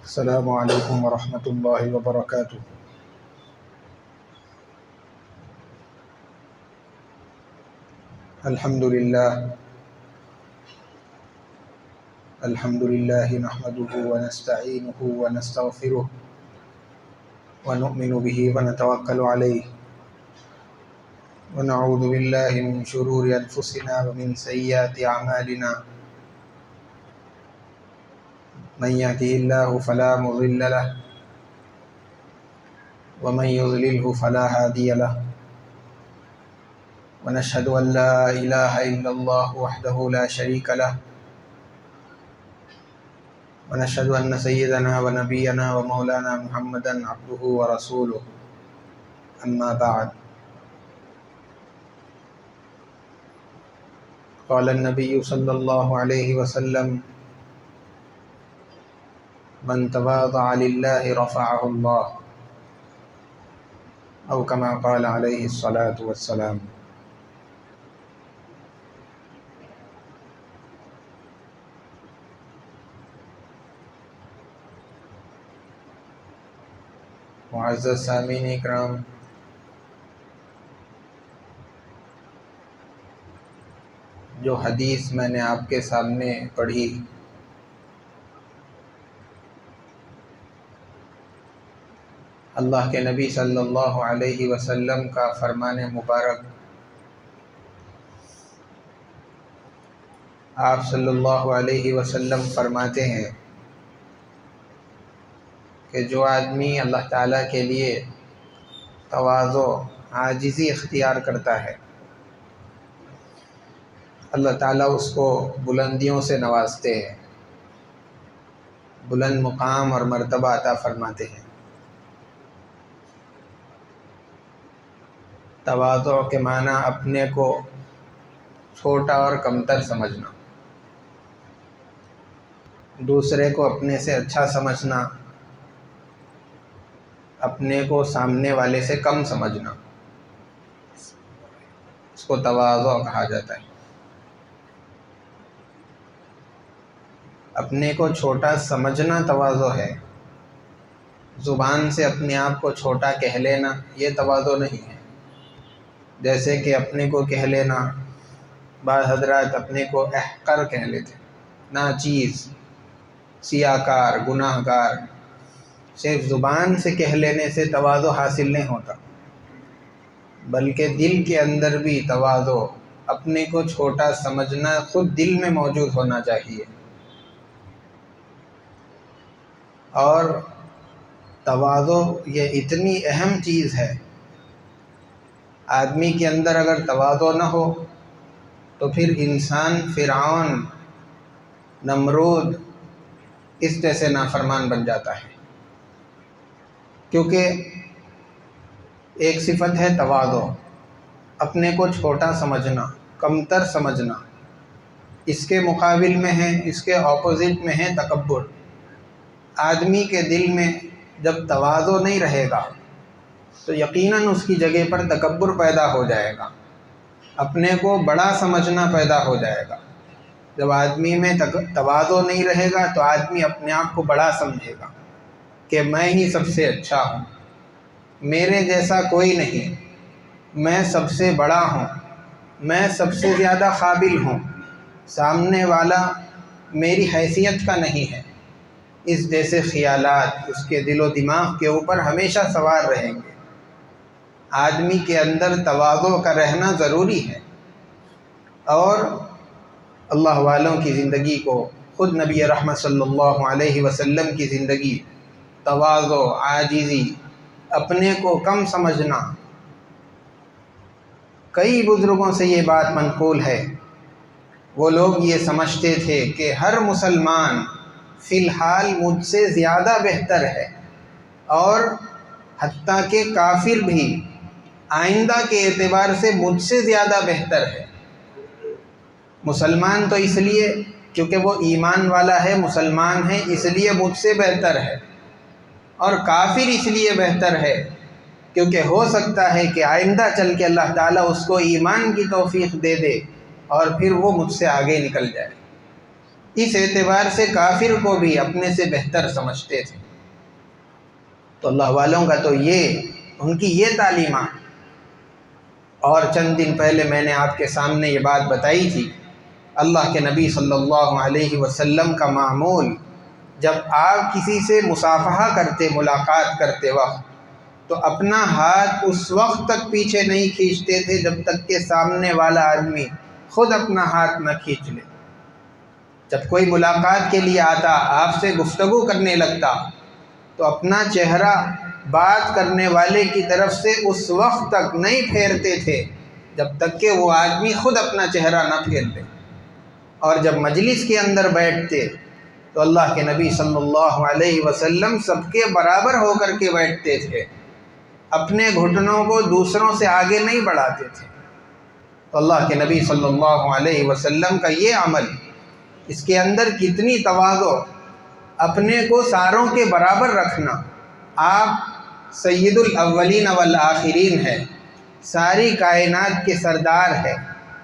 السلام علیکم ورحمۃ اللہ وبرکاتہ۔ الحمد للہ نحمده ونستعینه ونستغفره ونؤمن به ونتوکل علیہ ونعوذ باللہ من شرور انفسنا ومن سیئات اعمالنا، من يهده اللہ فلا مضل له ومن يضلله فلا هادی له، ونشهد ان لا الہ الا اللہ وحدہ لا شریک له، ونشهد ان سیدنا ونبینا ومولانا محمدا عبدہ ورسولہ، اما بعد۔ قال النبی صلی اللہ علیہ وسلم: من تواضع للہ رفعہ اللہ، او کما قال علیہ الصلاۃ والسلام۔ معزز سامعین اکرام، جو حدیث میں نے آپ کے سامنے پڑھی، اللہ کے نبی صلی اللہ علیہ وسلم کا فرمان مبارک۔ آپ صلی اللہ علیہ وسلم فرماتے ہیں کہ جو آدمی اللہ تعالیٰ کے لیے تواضع، عاجزی اختیار کرتا ہے، اللہ تعالیٰ اس کو بلندیوں سے نوازتے ہیں، بلند مقام اور مرتبہ عطا فرماتے ہیں۔ تواضع کے معنی اپنے کو چھوٹا اور کمتر سمجھنا، دوسرے کو اپنے سے اچھا سمجھنا، اپنے کو سامنے والے سے کم سمجھنا، اس کو تواضع کہا جاتا ہے۔ اپنے کو چھوٹا سمجھنا تواضع ہے، زبان سے اپنے آپ کو چھوٹا کہہ لینا یہ تواضع نہیں ہے۔ جیسے کہ اپنے کو کہہ لینا، بعض حضرات اپنے کو احقر کہہ لیتے، ناچیز، سیاہکار، گناہ گار۔ صرف زبان سے کہہ لینے سے تواضع حاصل نہیں ہوتا، بلکہ دل کے اندر بھی تواضع، اپنے کو چھوٹا سمجھنا خود دل میں موجود ہونا چاہیے۔ اور تواضع یہ اتنی اہم چیز ہے، آدمی کے اندر اگر تواضع نہ ہو تو پھر انسان فرعون، نمرود اس جیسے نافرمان بن جاتا ہے۔ کیونکہ ایک صفت ہے تواضع، اپنے کو چھوٹا سمجھنا، کمتر سمجھنا۔ اس کے مقابل میں ہے، اس کے اپوزٹ میں ہے تکبر۔ آدمی کے دل میں جب تواضع نہیں رہے گا تو یقیناً اس کی جگہ پر تکبر پیدا ہو جائے گا، اپنے کو بڑا سمجھنا پیدا ہو جائے گا۔ جب آدمی میں تواضع نہیں رہے گا تو آدمی اپنے آپ کو بڑا سمجھے گا کہ میں ہی سب سے اچھا ہوں، میرے جیسا کوئی نہیں، میں سب سے بڑا ہوں، میں سب سے زیادہ قابل ہوں، سامنے والا میری حیثیت کا نہیں ہے۔ اس جیسے خیالات اس کے دل و دماغ کے اوپر ہمیشہ سوار رہیں گے۔ آدمی کے اندر تواضع کا رہنا ضروری ہے، اور اللہ والوں کی زندگی کو، خود نبی رحمت صلی اللہ علیہ وسلم کی زندگی، تواضع، عاجزی، اپنے کو کم سمجھنا۔ کئی بزرگوں سے یہ بات منقول ہے، وہ لوگ یہ سمجھتے تھے کہ ہر مسلمان فی الحال مجھ سے زیادہ بہتر ہے، اور حتیٰ کہ کافر بھی آئندہ کے اعتبار سے مجھ سے زیادہ بہتر ہے۔ مسلمان تو اس لیے کیونکہ وہ ایمان والا ہے، مسلمان ہے، اس لیے مجھ سے بہتر ہے، اور کافر اس لیے بہتر ہے کیونکہ ہو سکتا ہے کہ آئندہ چل کے اللہ تعالیٰ اس کو ایمان کی توفیق دے دے اور پھر وہ مجھ سے آگے نکل جائے۔ اس اعتبار سے کافر کو بھی اپنے سے بہتر سمجھتے تھے۔ تو اللہ والوں کا تو ان کی یہ تعلیمات۔ اور چند دن پہلے میں نے آپ کے سامنے یہ بات بتائی تھی، اللہ کے نبی صلی اللہ علیہ وسلم کا معمول، جب آپ کسی سے مصافحہ کرتے، ملاقات کرتے وقت، تو اپنا ہاتھ اس وقت تک پیچھے نہیں کھینچتے تھے جب تک کہ سامنے والا آدمی خود اپنا ہاتھ نہ کھینچ لے۔ جب کوئی ملاقات کے لیے آتا، آپ سے گفتگو کرنے لگتا، تو اپنا چہرہ بات کرنے والے کی طرف سے اس وقت تک نہیں پھیرتے تھے جب تک کہ وہ آدمی خود اپنا چہرہ نہ پھیر لے۔ اور جب مجلس کے اندر بیٹھتے تو اللہ کے نبی صلی اللہ علیہ وسلم سب کے برابر ہو کر کے بیٹھتے تھے، اپنے گھٹنوں کو دوسروں سے آگے نہیں بڑھاتے تھے۔ تو اللہ کے نبی صلی اللہ علیہ وسلم کا یہ عمل، اس کے اندر کتنی تواضع، اپنے کو ساروں کے برابر رکھنا۔ آپ سید الاولین والآخرین ہے، ساری کائنات کے سردار ہے،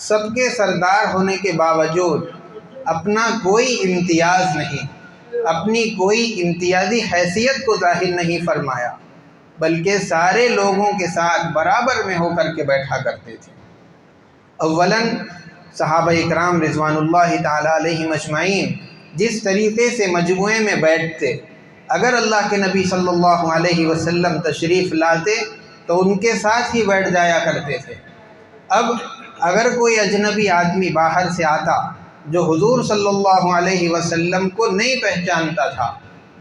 سب کے سردار ہونے کے باوجود اپنا کوئی امتیاز نہیں، اپنی کوئی امتیازی حیثیت کو ظاہر نہیں فرمایا، بلکہ سارے لوگوں کے ساتھ برابر میں ہو کر کے بیٹھا کرتے تھے۔ اولاً صحابہ اکرام رضوان اللہ تعالی علیہم اجمعین جس طریقے سے مجموعے میں بیٹھتے، اگر اللہ کے نبی صلی اللہ علیہ وسلم تشریف لاتے تو ان کے ساتھ ہی بیٹھ جایا کرتے تھے۔ اب اگر کوئی اجنبی آدمی باہر سے آتا جو حضور صلی اللہ علیہ وسلم کو نہیں پہچانتا تھا،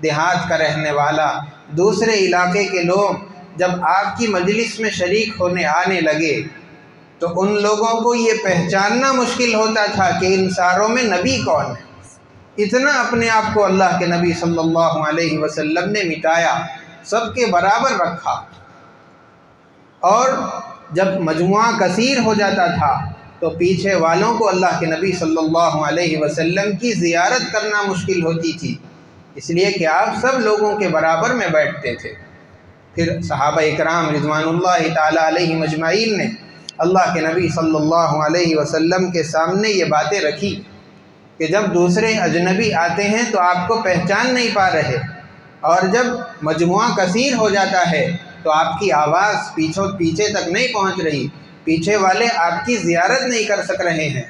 دیہات کا رہنے والا، دوسرے علاقے کے لوگ جب آپ کی مجلس میں شریک ہونے آنے لگے تو ان لوگوں کو یہ پہچاننا مشکل ہوتا تھا کہ ان ساروں میں نبی کون ہے۔ اتنا اپنے آپ کو اللہ کے نبی صلی اللہ علیہ وسلم نے مٹایا، سب کے برابر رکھا۔ اور جب مجموعہ کثیر ہو جاتا تھا تو پیچھے والوں کو اللہ کے نبی صلی اللہ علیہ وسلم کی زیارت کرنا مشکل ہوتی تھی، اس لیے کہ آپ سب لوگوں کے برابر میں بیٹھتے تھے۔ پھر صحابہ اکرام رضوان اللہ تعالی علیہم اجمعین نے اللہ کے نبی صلی اللہ علیہ وسلم کے سامنے یہ باتیں رکھی کہ جب دوسرے اجنبی آتے ہیں تو آپ کو پہچان نہیں پا رہے، اور جب مجموعہ کثیر ہو جاتا ہے تو آپ کی آواز پیچھے تک نہیں پہنچ رہی، پیچھے والے آپ کی زیارت نہیں کر سک رہے ہیں۔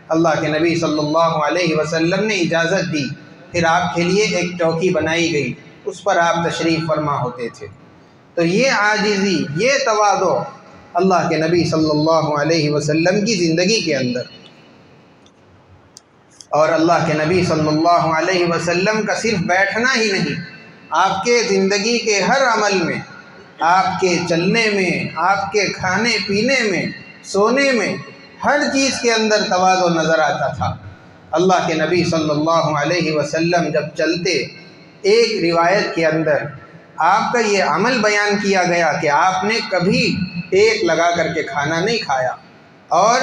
اللہ کے نبی صلی اللہ علیہ وسلم نے اجازت دی، پھر آپ کے لیے ایک چوکی بنائی گئی، اس پر آپ تشریف فرما ہوتے تھے۔ تو یہ عاجزی، یہ تواضع اللہ کے نبی صلی اللہ علیہ وسلم کی زندگی کے اندر، اور اللہ کے نبی صلی اللہ علیہ وسلم کا صرف بیٹھنا ہی نہیں، آپ کے زندگی کے ہر عمل میں، آپ کے چلنے میں، آپ کے کھانے پینے میں، سونے میں، ہر چیز کے اندر تواضع نظر آتا تھا۔ اللہ کے نبی صلی اللہ علیہ وسلم جب چلتے، ایک روایت کے اندر آپ کا یہ عمل بیان کیا گیا کہ آپ نے کبھی ٹیک لگا کر کے کھانا نہیں کھایا، اور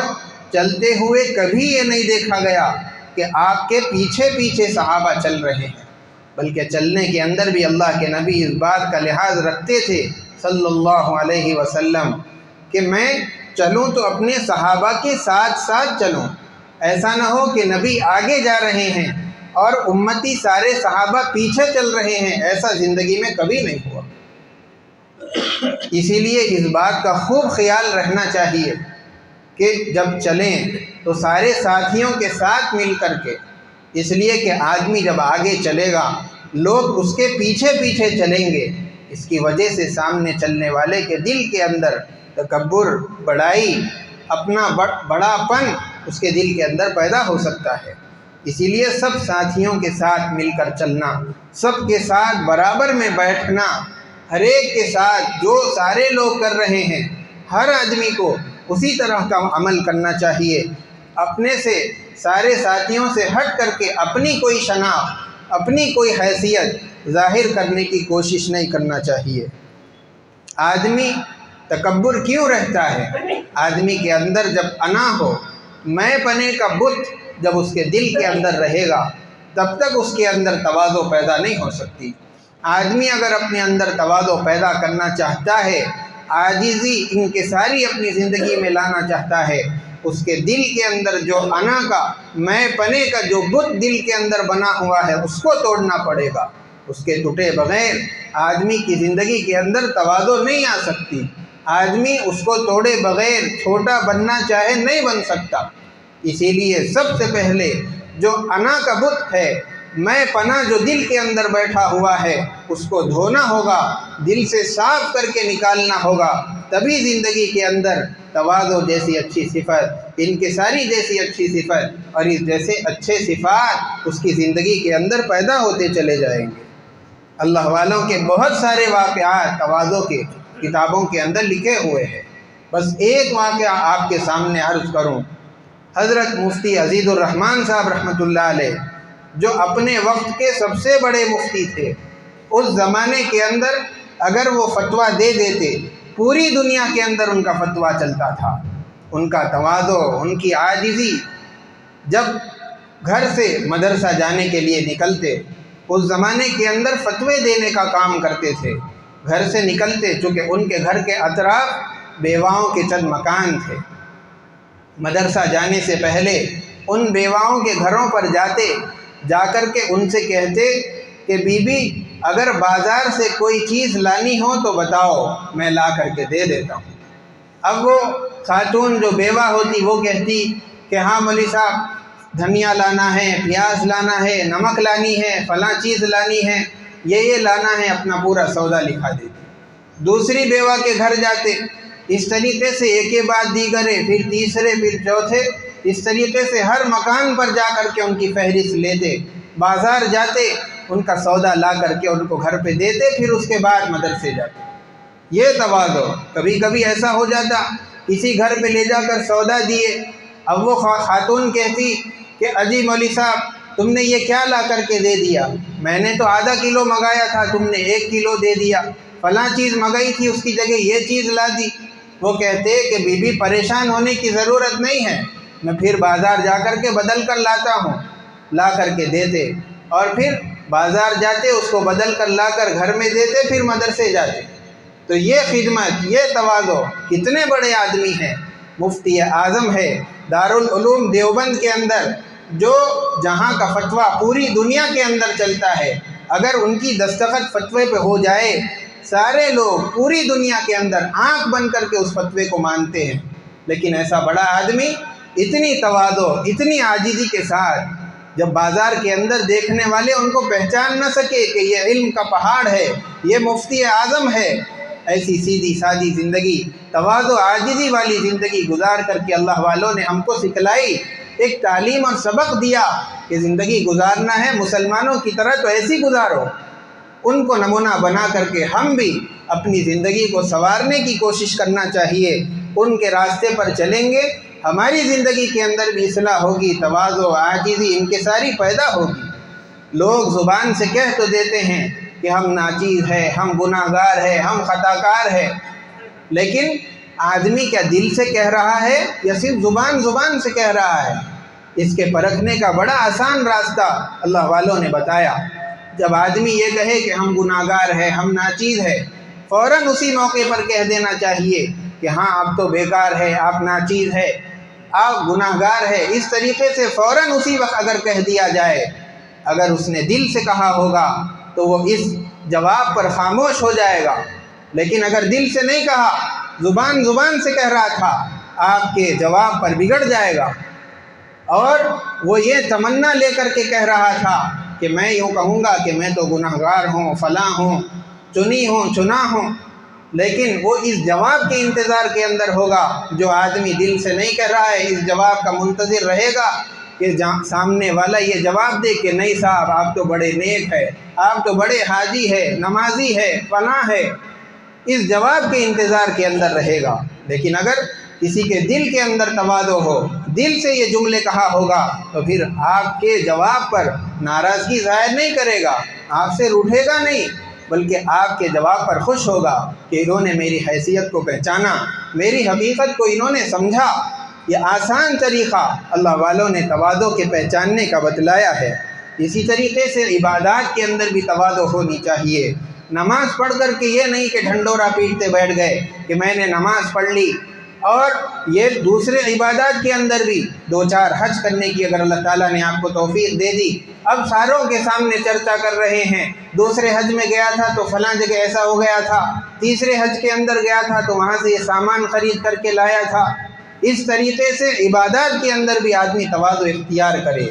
چلتے ہوئے کبھی یہ نہیں دیکھا گیا کہ آپ کے پیچھے پیچھے صحابہ چل رہے ہیں، بلکہ چلنے کے اندر بھی اللہ کے نبی اس بات کا لحاظ رکھتے تھے صلی اللہ علیہ وسلم کہ میں چلوں تو اپنے صحابہ کے ساتھ ساتھ چلوں، ایسا نہ ہو کہ نبی آگے جا رہے ہیں اور امتی سارے صحابہ پیچھے چل رہے ہیں، ایسا زندگی میں کبھی نہیں ہوا۔ اسی لیے اس بات کا خوب خیال رہنا چاہیے کہ جب چلیں تو سارے ساتھیوں کے ساتھ مل کر کے، اس لیے کہ آدمی جب آگے چلے گا لوگ اس کے پیچھے پیچھے چلیں گے، اس کی وجہ سے سامنے چلنے والے کے دل کے اندر تکبر، بڑائی، اپنا بڑا پن اس کے دل کے اندر پیدا ہو سکتا ہے۔ اسی لیے سب ساتھیوں کے ساتھ مل کر چلنا، سب کے ساتھ برابر میں بیٹھنا، ہر ایک کے ساتھ جو سارے لوگ کر رہے ہیں ہر آدمی کو اسی طرح کا عمل کرنا چاہیے، اپنے سے سارے ساتھیوں سے ہٹ کر کے اپنی کوئی شناخت، اپنی کوئی حیثیت ظاہر کرنے کی کوشش نہیں کرنا چاہیے۔ آدمی تکبر کیوں رہتا ہے؟ آدمی کے اندر جب انا ہو، میں پنے کا بت جب اس کے دل کے اندر رہے گا تب تک اس کے اندر تواضع پیدا نہیں ہو سکتی۔ آدمی اگر اپنے اندر تواضع پیدا کرنا چاہتا ہے، عاجزی انکساری اپنی زندگی میں لانا چاہتا ہے، اس کے دل کے اندر جو انا کا، میں پنے کا جو بت دل کے اندر بنا ہوا ہے اس کو توڑنا پڑے گا۔ اس کے ٹوٹے بغیر آدمی کی زندگی کے اندر تواضع نہیں آ سکتی۔ آدمی اس کو توڑے بغیر چھوٹا بننا چاہے نہیں بن سکتا۔ اسی لیے سب سے پہلے جو انا کا بت ہے، میں پنا جو دل کے اندر بیٹھا ہوا ہے، اس کو دھونا ہوگا، دل سے صاف کر کے نکالنا ہوگا، تبھی زندگی کے اندر تواضع جیسی اچھی صفت، انکساری جیسی اچھی صفت اور اس جیسے اچھے صفات اس کی زندگی کے اندر پیدا ہوتے چلے جائیں گے۔ اللہ والوں کے بہت سارے واقعات تواضع کے کتابوں کے اندر لکھے ہوئے ہیں۔ بس ایک واقعہ آپ کے سامنے عرض کروں۔ حضرت مفتی عزیز الرحمان صاحب رحمۃ اللہ علیہ، جو اپنے وقت کے سب سے بڑے مفتی تھے، اس زمانے کے اندر اگر وہ فتویٰ دے دیتے، پوری دنیا کے اندر ان کا فتویٰ چلتا تھا۔ ان کا تواضع، ان کی عاجزی، جب گھر سے مدرسہ جانے کے لیے نکلتے، اس زمانے کے اندر فتوے دینے کا کام کرتے تھے۔ گھر سے نکلتے، چونکہ ان کے گھر کے اطراف بیواؤں کے چند مکان تھے، مدرسہ جانے سے پہلے ان بیواؤں کے گھروں پر جاتے، جا کر کے ان سے کہتے کہ بی بی اگر بازار سے کوئی چیز لانی ہو تو بتاؤ، میں لا کر کے دے دیتا ہوں۔ اب وہ خاتون جو بیوہ ہوتی وہ کہتی کہ ہاں مولوی صاحب دھنیا لانا ہے، پیاز لانا ہے، نمک لانی ہے، فلاں چیز لانی ہے، یہ لانا ہے، اپنا پورا سودا لکھا دیتی۔ دوسری بیوہ کے گھر جاتے، اس طریقے سے ایک کے بعد دیگرے، پھر تیسرے، پھر چوتھے، اس طریقے سے ہر مکان پر جا کر کے ان کی فہرست لیتے، بازار جاتے، ان کا سودا لا کر کے ان کو گھر پہ دیتے، پھر اس کے بعد مدرسے جاتے۔ یہ تواضع۔ کبھی کبھی ایسا ہو جاتا کسی گھر پہ لے جا کر سودا دیے، اب وہ خاتون کہتی کہ اجی مولوی صاحب تم نے یہ کیا لا کر کے دے دیا؟ میں نے تو آدھا کلو منگایا تھا، تم نے 1 کلو دے دیا، فلاں چیز منگائی تھی اس کی جگہ یہ چیز لا دی۔ وہ کہتے کہ بی بی پریشان ہونے کی ضرورت نہیں ہے، میں پھر بازار جا کر کے بدل کر لاتا ہوں، لا کر کے دیتے، اور پھر بازار جاتے، اس کو بدل کر لا کر گھر میں دیتے، پھر مدرسے جاتے۔ تو یہ خدمت، یہ تواضع، کتنے بڑے آدمی ہیں۔ مفتی اعظم ہے دارالعلوم دیوبند کے اندر، جو جہاں کا فتویٰ پوری دنیا کے اندر چلتا ہے، اگر ان کی دستخط فتوے پہ ہو جائے، سارے لوگ پوری دنیا کے اندر آنکھ بند کر کے اس فتوے کو مانتے ہیں۔ لیکن ایسا بڑا آدمی اتنی تواضع، اتنی عاجزی کے ساتھ، جب بازار کے اندر دیکھنے والے ان کو پہچان نہ سکے کہ یہ علم کا پہاڑ ہے، یہ مفتی اعظم ہے، ایسی سیدھی سادی زندگی، تواضع عاجزی والی زندگی گزار کر کے اللہ والوں نے ہم کو سکھلائی، ایک تعلیم اور سبق دیا کہ زندگی گزارنا ہے مسلمانوں کی طرح تو ایسی گزارو۔ ان کو نمونہ بنا کر کے ہم بھی اپنی زندگی کو سنوارنے کی کوشش کرنا چاہیے۔ ان کے راستے پر چلیں گے، ہماری زندگی کے اندر بھی اصلاح ہوگی، تواضع، عاجزی، انکساری پیدا ہوگی۔ لوگ زبان سے کہہ تو دیتے ہیں کہ ہم ناچیز ہے، ہم گناہ گار ہے، ہم خطا کار ہے، لیکن آدمی کیا دل سے کہہ رہا ہے یا صرف زبان سے کہہ رہا ہے؟ اس کے پرکھنے کا بڑا آسان راستہ اللہ والوں نے بتایا۔ جب آدمی یہ کہے کہ ہم گناہ گار ہے، ہم ناچیز ہے، فوراً اسی موقع پر کہہ دینا چاہیے کہ ہاں آپ تو بیکار ہے، آپ ناچیز ہے، آپ گناہ گار ہے۔ اس طریقے سے فوراً اسی وقت اگر کہہ دیا جائے، اگر اس نے دل سے کہا ہوگا تو وہ اس جواب پر خاموش ہو جائے گا، لیکن اگر دل سے نہیں کہا، زبان سے کہہ رہا تھا، آپ کے جواب پر بگڑ جائے گا۔ اور وہ یہ تمنا لے کر کے کہہ رہا تھا کہ میں یوں کہوں گا کہ میں تو گناہ گار ہوں، فلاں ہوں، چنی ہوں، چنا ہوں، لیکن وہ اس جواب کے انتظار کے اندر ہوگا۔ جو آدمی دل سے نہیں کہہ رہا ہے، اس جواب کا منتظر رہے گا کہ سامنے والا یہ جواب دے کہ نہیں صاحب آپ تو بڑے نیک ہے، آپ تو بڑے حاجی ہے، نمازی ہے، فلاں ہے، اس جواب کے انتظار کے اندر رہے گا۔ لیکن اگر کسی کے دل کے اندر تواضع ہو، دل سے یہ جملے کہا ہوگا، تو پھر آپ کے جواب پر ناراضگی ظاہر نہیں کرے گا، آپ سے روٹھے گا نہیں، بلکہ آپ کے جواب پر خوش ہوگا کہ انہوں نے میری حیثیت کو پہچانا، میری حقیقت کو انہوں نے سمجھا۔ یہ آسان طریقہ اللہ والوں نے تواضع کے پہچاننے کا بتلایا ہے۔ اسی طریقے سے عبادات کے اندر بھی تواضع ہونی چاہیے۔ نماز پڑھ کر کے یہ نہیں کہ ڈھنڈورا پیٹتے بیٹھ گئے کہ میں نے نماز پڑھ لی، اور یہ دوسرے عبادات کے اندر بھی 2-4 حج کرنے کی اگر اللہ تعالیٰ نے آپ کو توفیق دے دی، اب ساروں کے سامنے چرچا کر رہے ہیں، دوسرے حج میں گیا تھا تو فلاں جگہ ایسا ہو گیا تھا، تیسرے حج کے اندر گیا تھا تو وہاں سے یہ سامان خرید کر کے لایا تھا۔ اس طریقے سے عبادات کے اندر بھی آدمی تواضع اختیار کرے۔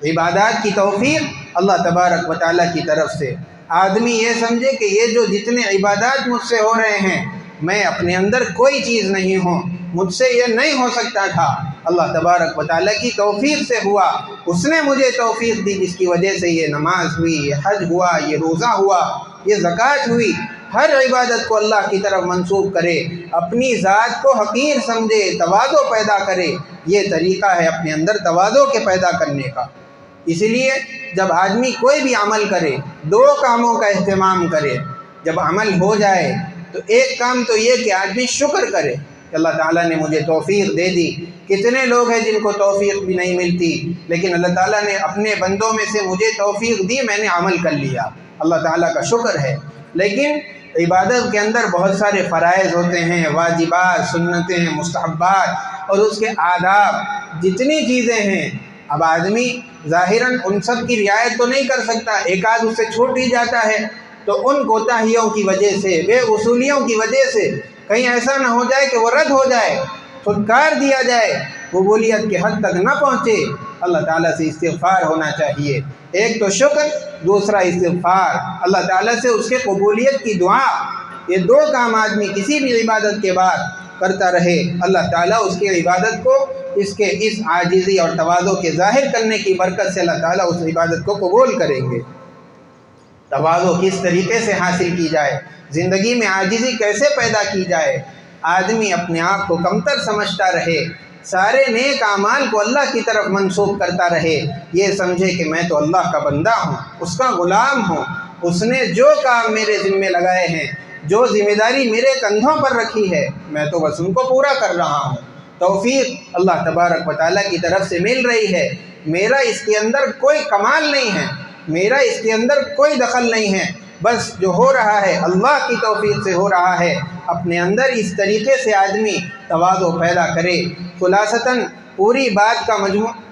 عبادات کی توفیق اللہ تبارک و تعالیٰ کی طرف سے، آدمی یہ سمجھے کہ یہ جو جتنے عبادات مجھ سے ہو رہے ہیں، میں اپنے اندر کوئی چیز نہیں ہوں، مجھ سے یہ نہیں ہو سکتا تھا، اللہ تبارک و تعالیٰ کی توفیق سے ہوا، اس نے مجھے توفیق دی جس کی وجہ سے یہ نماز ہوئی، یہ حج ہوا، یہ روزہ ہوا، یہ زکوٰۃ ہوئی۔ ہر عبادت کو اللہ کی طرف منسوب کرے، اپنی ذات کو حقیر سمجھے، تواضع پیدا کرے، یہ طریقہ ہے اپنے اندر تواضع کے پیدا کرنے کا۔ اسی لیے جب آدمی کوئی بھی عمل کرے 2 کاموں کا اہتمام کرے۔ جب عمل ہو جائے تو ایک کام تو یہ کہ آدمی شکر کرے کہ اللہ تعالیٰ نے مجھے توفیق دے دی۔ کتنے لوگ ہیں جن کو توفیق بھی نہیں ملتی، لیکن اللہ تعالیٰ نے اپنے بندوں میں سے مجھے توفیق دی، میں نے عمل کر لیا، اللہ تعالیٰ کا شکر ہے۔ لیکن عبادت کے اندر بہت سارے فرائض ہوتے ہیں، واجبات، سنتیں، مستحبات اور اس کے آداب، جتنی چیزیں ہیں۔ اب آدمی ظاہراً ان سب کی رعایت تو نہیں کر سکتا، ایک آدھ اس سے چھوٹ ہی جاتا ہے، تو ان کوتاہیوں کی وجہ سے، بے اصولیوں کی وجہ سے کہیں ایسا نہ ہو جائے کہ وہ رد ہو جائے، پھٹکار دیا جائے، قبولیت کے حد تک نہ پہنچے۔ اللہ تعالیٰ سے استغفار ہونا چاہیے، ایک تو شکر، دوسرا استغفار، اللہ تعالیٰ سے اس کے قبولیت کی دعا۔ یہ 2 کام آدمی کسی بھی عبادت کے بعد کرتا رہے، اللہ تعالیٰ اس کی عبادت کو اس عاجزی اور تواضع کے ظاہر کرنے کی برکت سے اللہ تعالیٰ اس عبادت کو قبول کریں گے۔ تواضع کس طریقے سے حاصل کی جائے، زندگی میں عاجزی کیسے پیدا کی جائے؟ آدمی اپنے آپ کو کمتر سمجھتا رہے، سارے نیک اعمال کو اللہ کی طرف منسوب کرتا رہے، یہ سمجھے کہ میں تو اللہ کا بندہ ہوں، اس کا غلام ہوں، اس نے جو کام میرے ذمے لگائے ہیں، جو ذمہ داری میرے کندھوں پر رکھی ہے، میں تو بس ان کو پورا کر رہا ہوں۔ توفیق اللہ تبارک و تعالیٰ کی طرف سے مل رہی ہے، میرا اس کے اندر کوئی کمال نہیں ہے، میرا اس کے اندر کوئی دخل نہیں ہے، بس جو ہو رہا ہے اللہ کی توفیق سے ہو رہا ہے۔ اپنے اندر اس طریقے سے آدمی تواضع پیدا کرے۔ خلاصتاً پوری بات کا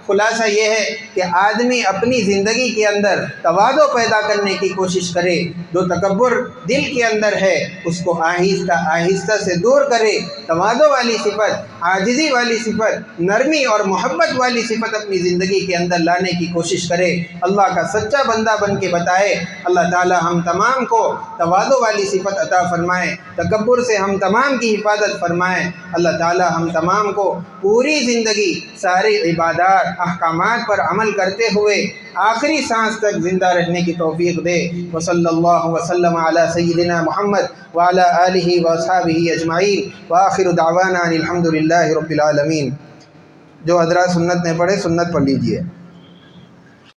خلاصہ یہ ہے کہ آدمی اپنی زندگی کے اندر تواضع پیدا کرنے کی کوشش کرے، جو تکبر دل کے اندر ہے اس کو آہستہ آہستہ سے دور کرے، تواضع والی صفت، عاجزی والی صفت، نرمی اور محبت والی صفت اپنی زندگی کے اندر لانے کی کوشش کرے، اللہ کا سچا بندہ بن کے بتائے۔ اللہ تعالی ہم تمام کو تواضع والی صفت عطا فرمائے، تکبر سے ہم تمام کی حفاظت فرمائے۔ اللہ تعالی ہم تمام کو پوری زندگی ساری عبادات احکامات پر عمل کرتے ہوئے آخری سانس تک زندہ رہنے کی توفیق دے۔ وصلی اللہ وسلم علی سیدنا محمد وعلی آلہ واصحابہ اجمعین، وآخر دعوانا ان الحمد للہ رب العالمین۔ جو حضرات سنت میں پڑھے سنت پڑھ لیجئے۔